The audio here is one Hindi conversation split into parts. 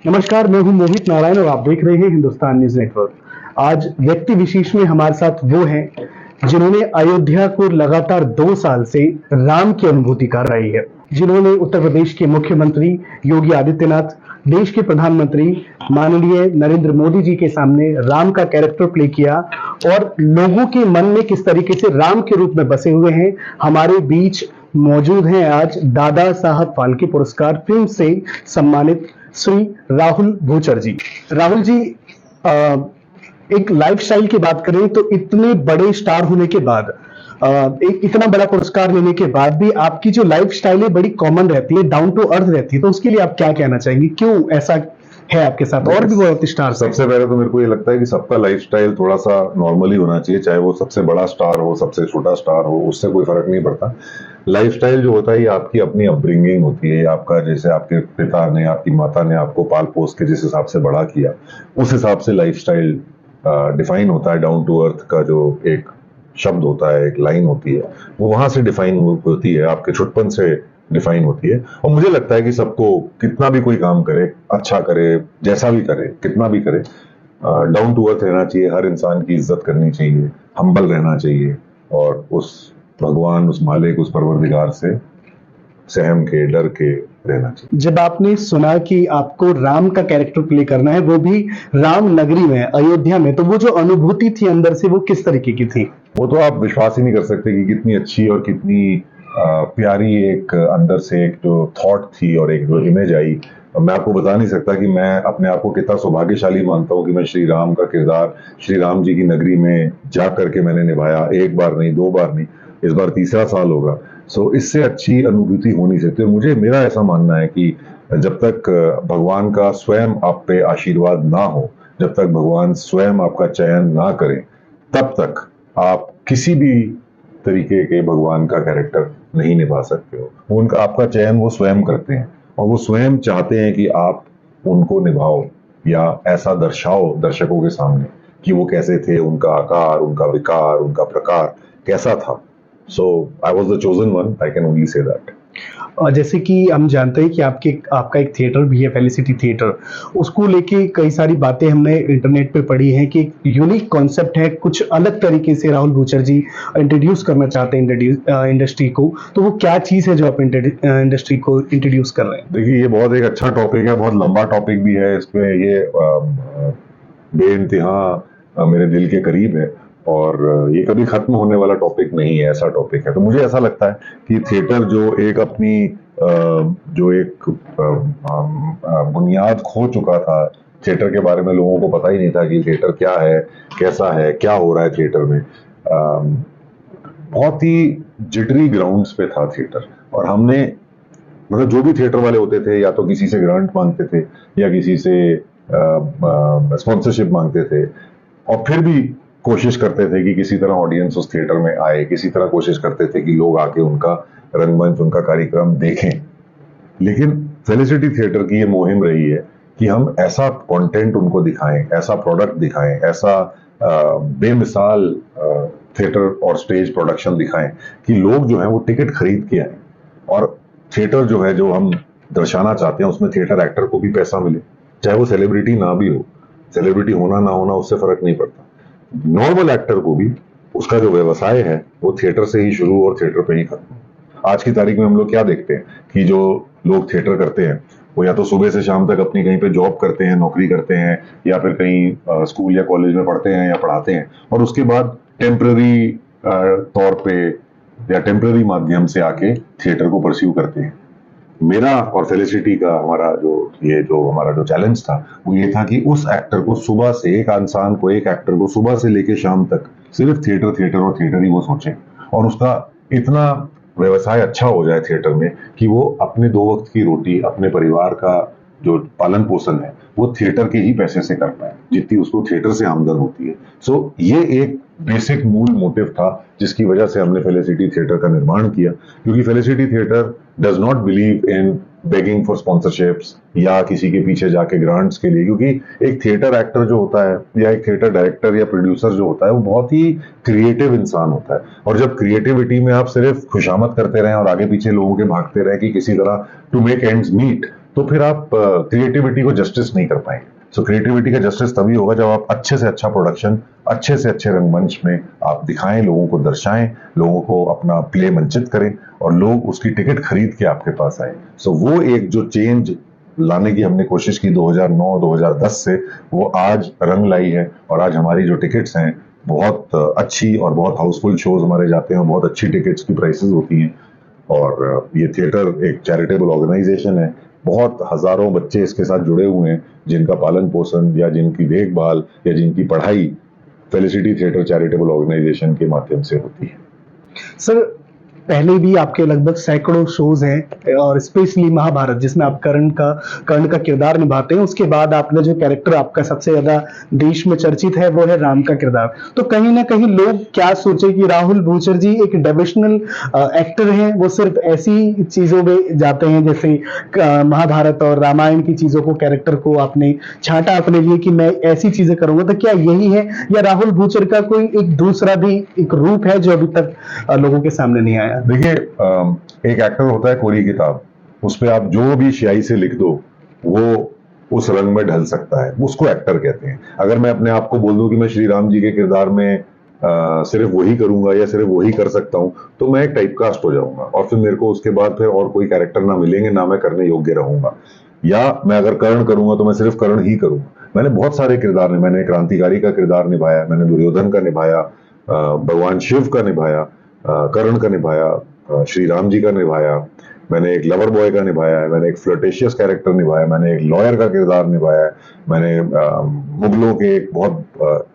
नमस्कार, मैं हूं मोहित नारायण और आप देख रहे हैं हिंदुस्तान न्यूज नेटवर्क। आज व्यक्ति विशेष में हमारे साथ वो हैं जिन्होंने अयोध्या को लगातार 2 साल से राम की अनुभूति कर रही है, जिन्होंने उत्तर प्रदेश के मुख्यमंत्री योगी आदित्यनाथ, देश के प्रधानमंत्री माननीय नरेंद्र मोदी जी के सामने राम का कैरेक्टर प्ले किया और लोगों के मन में किस तरीके से राम के रूप में बसे हुए हैं। हमारे बीच मौजूद हैं आज दादा साहब फाल्के पुरस्कार फिल्म से सम्मानित श्री राहुल भूचर जी। राहुल जी, एक लाइफस्टाइल की बात करें तो इतने बड़े स्टार होने के बाद, एक इतना बड़ा पुरस्कार लेने के बाद भी आपकी जो लाइफस्टाइल है बड़ी कॉमन रहती है, डाउन टू अर्थ रहती है, तो उसके लिए आप क्या कहना चाहेंगे? क्यों ऐसा है आपके साथ? और भी बहुत स्टार। सबसे पहले तो मेरे को ये लगता है कि सबका लाइफस्टाइल थोड़ा सा नॉर्मल ही होना चाहिए, चाहे वो सबसे बड़ा स्टार हो, सबसे छोटा स्टार हो, उससे कोई फर्क नहीं पड़ता। लाइफस्टाइल जो होता है ये आपकी अपनी अपब्रिंगिंग होती है, आपका जैसे आपके पिता ने, आपकी माता ने आपको पाल पोस के जिस हिसाब से बड़ा किया, उस हिसाब से लाइफस्टाइल डिफाइन होता है। डाउन टू अर्थ का जो एक शब्द होता है, एक लाइन होती है, वो वहां से डिफाइन होती है, आपके छुटपन से डिफाइन होती है। और मुझे लगता है कि सबको कितना भी कोई काम करे, अच्छा करे, जैसा भी करे, कितना भी करे, डाउन टू अर्थ रहना चाहिए, हर इंसान की इज्जत करनी चाहिए, हम्बल रहना चाहिए और उस भगवान, उस मालिक, उस परवरदिगार से सहम के, डर के रहना चाहिए। जब आपने सुना कि आपको राम का कैरेक्टर प्ले करना है, वो भी राम नगरी में, अयोध्या में, तो वो जो अनुभूति थी अंदर से, वो किस तरीके की थी? वो तो आप विश्वास ही नहीं कर सकते कि कितनी अच्छी और कितनी प्यारी एक अंदर से एक जो थॉट थी और एक जो इमेज आई। मैं आपको बता नहीं सकता कि मैं अपने आप को कितना सौभाग्यशाली मानता हूँ कि मैं श्री राम का किरदार श्री राम जी की नगरी में जा करके मैंने निभाया। एक बार नहीं, 2 बार नहीं, इस बार 3रा साल होगा। सो इससे अच्छी अनुभूति हो नहीं सकती। मुझे, मेरा ऐसा मानना है कि जब तक भगवान का स्वयं आप पे आशीर्वाद ना हो, जब तक भगवान स्वयं आपका चयन ना करें, तब तक आप किसी भी तरीके के भगवान का कैरेक्टर नहीं निभा सकते हो। वो उनका, आपका चयन वो स्वयं करते हैं और वो स्वयं चाहते हैं कि आप उनको निभाओ या ऐसा दर्शाओ दर्शकों के सामने कि वो कैसे थे, उनका आकार, उनका विकार, उनका प्रकार कैसा था। So I was the chosen one, I can only say that. और जैसे कि हम जानते हैं कि आपका एक थिएटर भी है, फेलिसिटी थिएटर, उसको लेके कई सारी बातें हमने इंटरनेट पे पढ़ी हैं कि यूनिक कॉन्सेप्ट है, कुछ अलग तरीके से राहुल भूचर जी इंट्रोड्यूस करना चाहते हैं इंडस्ट्री को। तो वो क्या चीज़ है जो आप इंडस्ट्री को इंट्रोड्यूस कर रहे हैं? देखिए, ये बहुत एक अच्छा टॉपिक है, बहुत लंबा टॉपिक भी है। इसमें ये बेइंतहा मेरे दिल के करीब है और ये कभी खत्म होने वाला टॉपिक नहीं है, ऐसा टॉपिक है। तो मुझे ऐसा लगता है कि थिएटर जो एक अपनी जो एक बुनियाद खो चुका था, थिएटर के बारे में लोगों को पता ही नहीं था कि थिएटर क्या है, कैसा है, क्या हो रहा है थिएटर में। बहुत ही जिटरी ग्राउंड्स पे था थिएटर और हमने, मतलब जो भी थिएटर वाले होते थे, या तो किसी से ग्रांट मांगते थे या किसी से स्पॉन्सरशिप मांगते थे और फिर भी कोशिश करते थे कि किसी तरह ऑडियंस उस थिएटर में आए, किसी तरह कोशिश करते थे कि लोग आके उनका रंगमंच, उनका कार्यक्रम देखें। लेकिन फेलिसिटी थिएटर की ये मुहिम रही है कि हम ऐसा कंटेंट उनको दिखाएं, ऐसा प्रोडक्ट दिखाएं, ऐसा बेमिसाल थिएटर और स्टेज प्रोडक्शन दिखाएं कि लोग जो है वो टिकट खरीद के आए और थिएटर जो है, जो हम दर्शाना चाहते हैं, उसमें थिएटर एक्टर को भी पैसा मिले, चाहे वो सेलिब्रिटी ना भी हो। सेलिब्रिटी होना ना होना उससे फर्क नहीं पड़ता। नॉर्मल एक्टर को भी उसका जो व्यवसाय है वो थिएटर से ही शुरू और थिएटर पे ही खत्म। आज की तारीख में हम लोग क्या देखते हैं कि जो लोग थिएटर करते हैं वो या तो सुबह से शाम तक अपनी कहीं पे जॉब करते हैं, नौकरी करते हैं, या फिर कहीं स्कूल या कॉलेज में पढ़ते हैं या पढ़ाते हैं और उसके बाद टेम्पररी तौर पे या टेम्पररी माध्यम से आके थिएटर को परस्यू करते हैं। मेरा और फेलिसिटी का हमारा जो चैलेंज था वो ये था कि उस एक्टर को सुबह से, एक इंसान को, एक एक्टर को सुबह से लेके शाम तक सिर्फ थिएटर थिएटर और थिएटर ही वो सोचे और उसका इतना व्यवसाय अच्छा हो जाए थिएटर में कि वो अपने 2 वक्त की रोटी, अपने परिवार का जो पालन पोषण है वो थिएटर के ही पैसे से कर पाए, जितनी उसको थिएटर से आमदन होती है। सो ये एक बेसिक मूल मोटिव था जिसकी वजह से हमने फेलिसिटी थिएटर का निर्माण किया, क्योंकि felicity theatre does not believe in begging for sponsorships या किसी के पीछे जाके ग्रांट्स के लिए, क्योंकि एक थिएटर एक्टर जो होता है या एक थिएटर डायरेक्टर या प्रोड्यूसर जो होता है वो बहुत ही क्रिएटिव इंसान होता है। और जब क्रिएटिविटी में आप सिर्फ खुशामद करते रहें और आगे पीछे लोगों के भागते रहें कि किसी तरह टू मेक एंड्स मीट, तो फिर आप क्रिएटिविटी को जस्टिस नहीं कर पाएंगे। सो क्रिएटिविटी का जस्टिस तभी होगा जब आप अच्छे से अच्छा प्रोडक्शन, अच्छे से अच्छे रंगमंच में आप दिखाएं, लोगों को दर्शाएं, लोगों को अपना प्ले मंचित करें और लोग उसकी टिकट खरीद के आपके पास आए। सो वो एक जो चेंज लाने की हमने कोशिश की 2009-2010 से, वो आज रंग लाई है। और आज हमारी जो टिकट्स हैं बहुत अच्छी और बहुत हाउसफुल शोज हमारे जाते हैं, बहुत अच्छी टिकट्स की प्राइसेस होती हैं। और ये थिएटर एक चैरिटेबल ऑर्गेनाइजेशन है, बहुत हजारों बच्चे इसके साथ जुड़े हुए हैं जिनका पालन पोषण या जिनकी देखभाल या जिनकी पढ़ाई फेलिसिटी थिएटर चैरिटेबल ऑर्गेनाइजेशन के माध्यम से होती है। सर, पहले भी आपके लगभग सैकड़ों शोज हैं और स्पेशली महाभारत जिसमें आप कर्ण का किरदार निभाते हैं, उसके बाद आपने जो कैरेक्टर आपका सबसे ज्यादा देश में चर्चित है वो है राम का किरदार। तो कहीं ना कहीं लोग क्या सोचे कि राहुल भूचर जी एक डिविजनल एक्टर हैं, वो सिर्फ ऐसी चीजों में जाते हैं जैसे महाभारत और रामायण की चीजों को, कैरेक्टर को आपने छांटा अपने लिए कि मैं ऐसी चीजें करूंगा। तो क्या यही है या राहुल भूचर का कोई एक दूसरा भी एक रूप है जो अभी तक लोगों के सामने नहीं आया? देखिए, एक एक्टर होता है कोरी किताब, उस पर आप जो भी स्याही से लिख दो वो उस रंग में ढल सकता है, उसको एक्टर कहते हैं। अगर मैं अपने आप को बोल दूं कि मैं श्री राम जी के किरदार में सिर्फ वही करूंगा या सिर्फ वही कर सकता हूं, तो मैं एक टाइपकास्ट हो जाऊंगा और फिर मेरे को उसके बाद फिर और कोई कैरेक्टर ना मिलेंगे, ना मैं करने योग्य रहूंगा। या मैं अगर कर्ण करूंगा तो मैं सिर्फ कर्ण ही करूंगा। मैंने बहुत सारे किरदार निभाए, मैंने क्रांतिकारी का किरदार निभाया, मैंने दुर्योधन का निभाया, भगवान शिव का निभाया, कर्ण का निभाया, श्री राम जी का निभाया, मैंने एक लवर बॉय का निभाया है, मैंने एक फ्लर्टेशियस कैरेक्टर निभाया, मैंने एक लॉयर का किरदार निभाया है, मैंने मुगलों के एक बहुत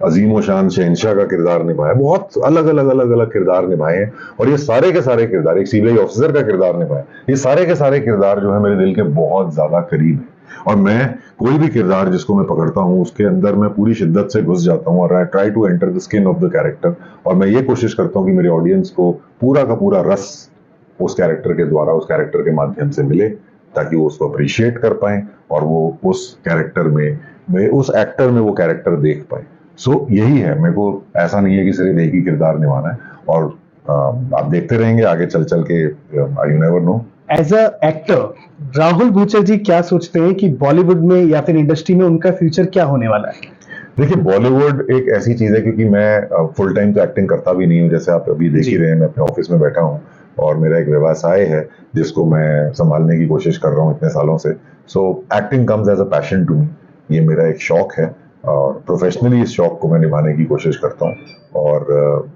अजीम शान शहंशाह का किरदार निभाया। बहुत अलग अलग किरदार निभाए हैं और ये सारे के सारे किरदार, एक सीबीआई ऑफिसर का किरदार निभाया। ये सारे के सारे किरदार जो है मेरे दिल के बहुत ज्यादा करीब है और मैं कोई भी किरदार जिसको मैं पकड़ता हूँ उसके अंदर मैं पूरी शिद्दत से घुस जाता हूँ और I try to enter the skin of the character. और मैं ये कोशिश करता हूँ कि मेरे ऑडियंस को पूरा का पूरा रस उस कैरेक्टर के द्वारा, उस कैरेक्टर के माध्यम से मिले, ताकि वो उसको अप्रिशिएट कर पाए और वो उस कैरेक्टर में उस एक्टर में वो कैरेक्टर देख पाए। सो यही है, मेरे को ऐसा नहीं है कि सिर्फ एक ही किरदार निभाना है। और आप देखते रहेंगे आगे चल के, you never know. As a actor Rahul Bhuchar ji क्या सोचते हैं कि बॉलीवुड में या फिर इंडस्ट्री में उनका फ्यूचर क्या होने वाला है? देखिए, बॉलीवुड एक ऐसी चीज है, क्योंकि मैं फुल टाइम तो एक्टिंग करता भी नहीं हूँ, जैसे आप अभी देख ही रहे हैं, मैं अपने ऑफिस में बैठा हूँ और मेरा एक व्यवसाय है जिसको मैं संभालने की कोशिश कर रहा हूँ इतने सालों से। So acting comes as a passion to me, ये मेरा एक शौक है और प्रोफेशनली इस शौक को मैं निभाने की कोशिश करता हूँ। और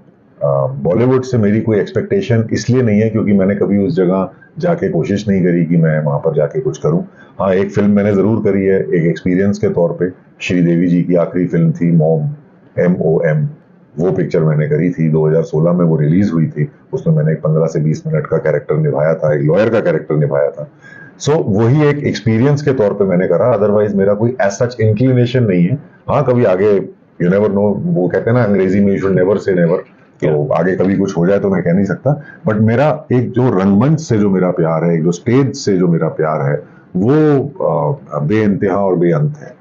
बॉलीवुड से मेरी कोई एक्सपेक्टेशन इसलिए नहीं है क्योंकि मैंने कभी उस जगह जाके कोशिश नहीं करी कि मैं वहां पर जाके कुछ करूं। हाँ, एक फिल्म मैंने जरूर करी है एक एक्सपीरियंस के तौर पे, श्रीदेवी जी की आखिरी फिल्म थी मॉम, MOM, वो पिक्चर मैंने करी थी 2016 में, वो रिलीज हुई थी। उसमें मैंने एक 15 से 20 मिनट का कैरेक्टर निभाया था, एक लॉयर का कैरेक्टर निभाया था। सो वही एक एक्सपीरियंस के तौर पे मैंने करा, अदरवाइज मेरा कोई एज सच इंक्लिनेशन नहीं है। हाँ, कभी आगे यू नेवर नो, वो कहते हैं ना अंग्रेजी में, you should never say never, तो आगे कभी कुछ हो जाए तो मैं कह नहीं सकता। बट मेरा एक जो रंगमंच से जो मेरा प्यार है, एक जो स्टेज से जो मेरा प्यार है, वो बेइंतहा और बेअंत है।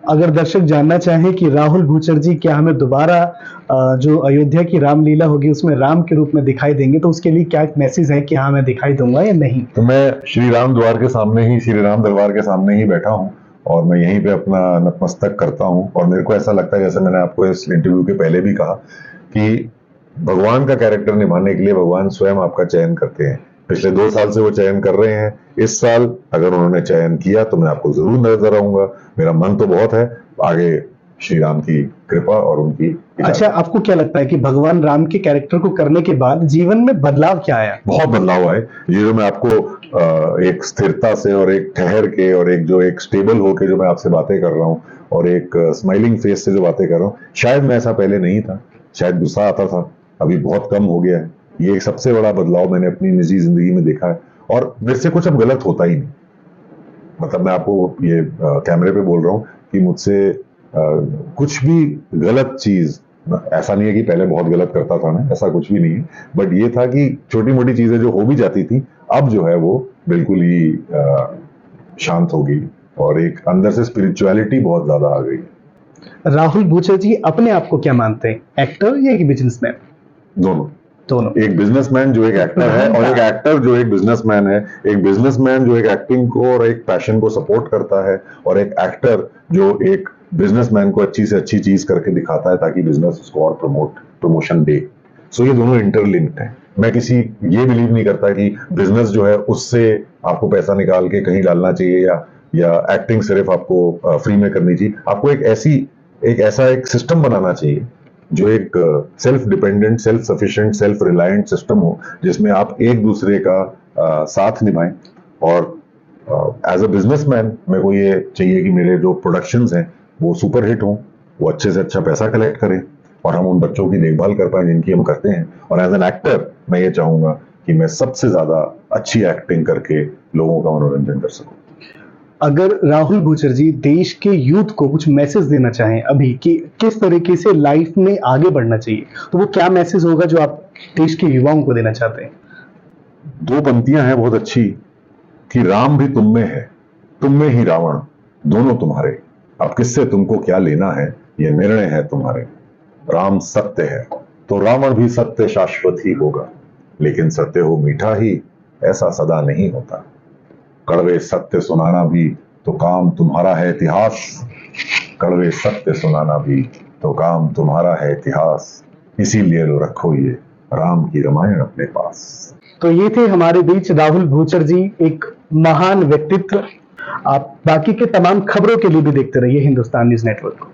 अगर दर्शक जानना चाहें कि राहुल भूचर जी क्या हमें दोबारा जो अयोध्या की रामलीला होगी उसमें राम के रूप में दिखाई देंगे, तो उसके लिए क्या मैसेज है कि हाँ मैं दिखाई दूंगा या नहीं? तो मैं श्री राम द्वार के सामने ही, श्री राम दरबार के सामने ही बैठा हूँ और मैं यहीं पे अपना नतमस्तक करता हूँ। और मेरे को ऐसा लगता है, जैसे मैंने आपको इस इंटरव्यू के पहले भी कहा, कि भगवान का कैरेक्टर निभाने के लिए भगवान स्वयं आपका चयन करते हैं। पिछले 2 साल से वो चयन कर रहे हैं। इस साल अगर उन्होंने चयन किया तो मैं आपको जरूर नजर आऊंगा। मेरा मन तो बहुत है, आगे श्री राम की कृपा और उनकी। अच्छा, आपको क्या लगता है कि भगवान राम के कैरेक्टर को करने के बाद जीवन में बदलाव क्या आया? बहुत बदलाव आए। ये जो मैं आपको एक स्थिरता से और एक ठहर के और एक जो एक स्टेबल होके जो मैं आपसे बातें कर रहा हूँ और एक स्माइलिंग फेस से जो बातें कर रहा हूँ, शायद मैं ऐसा पहले नहीं था। शायद गुस्सा आता था, अभी बहुत कम हो गया है। ये एक सबसे बड़ा बदलाव मैंने अपनी निजी जिंदगी में देखा है और मेरे से कुछ अब गलत होता ही नहीं। मतलब मैं आपको ये कैमरे पे बोल रहा हूँ कि मुझसे कुछ भी गलत चीज, ऐसा नहीं है कि पहले बहुत गलत करता था मैं, ऐसा कुछ भी नहीं है। बट ये था कि छोटी मोटी चीजें जो हो भी जाती थी, अब जो है वो बिल्कुल ही शांत हो गई और एक अंदर से स्पिरिचुअलिटी बहुत ज्यादा आ गई। राहुल भूचर जी अपने आप को क्या मानते हैं, एक्टर या कि बिजनेसमैन? दोनों। दोनों। एक बिजनेसमैन जो एक एक्टर है और एक एक्टर जो एक बिजनेसमैन है, एक बिजनेसमैन जो एक एक्टिंग को और एक पैशन को सपोर्ट करता है, और एक एक्टर जो एक बिजनेसमैन को अच्छी से अच्छी चीज करके दिखाता है ताकि बिजनेस उसको और प्रमोशन दे। सो ये दोनों इंटरलिंक्ड हैं। मैं किसी ये बिलीव नहीं करता कि बिजनेस जो है उससे आपको पैसा निकाल के कहीं डालना चाहिए या एक्टिंग सिर्फ आपको फ्री में करनी चाहिए। आपको एक ऐसा एक सिस्टम बनाना चाहिए जो एक self dependent, self sufficient, self reliant system हो, जिसमें आप एक दूसरे का साथ निभाएं। और एज अ बिजनेसमैन मेरे को ये चाहिए कि मेरे जो प्रोडक्शंस हैं वो सुपर हिट हों, वो अच्छे से अच्छा पैसा कलेक्ट करें और हम उन बच्चों की देखभाल कर पाए जिनकी हम करते हैं। और एज एन एक्टर मैं ये चाहूंगा कि मैं सबसे ज्यादा अच्छी एक्टिंग करके लोगों का मनोरंजन कर सकूं। अगर राहुल भूचर जी देश के यूथ को कुछ मैसेज देना चाहें अभी कि किस तरीके से लाइफ में आगे बढ़ना चाहिए, तो वो क्या मैसेज होगा जो आप देश के युवाओं को देना चाहते हैं? दो पंक्तियां हैं बहुत अच्छी कि राम भी तुम में है, तुम में ही रावण, दोनों तुम्हारे, अब किससे तुमको क्या लेना है, ये निर्णय है तुम्हारे। राम सत्य है तो रावण भी सत्य शाश्वत ही होगा, लेकिन सत्य हो मीठा ही ऐसा सदा नहीं होता। कड़वे सत्य सुनाना भी तो काम तुम्हारा है इतिहास, कड़वे सत्य सुनाना भी तो काम तुम्हारा है इतिहास, इसीलिए लो रखो ये राम की रामायण अपने पास। तो ये थे हमारे बीच राहुल भूचर जी, एक महान व्यक्तित्व। आप बाकी के तमाम खबरों के लिए भी देखते रहिए हिंदुस्तान न्यूज नेटवर्क को।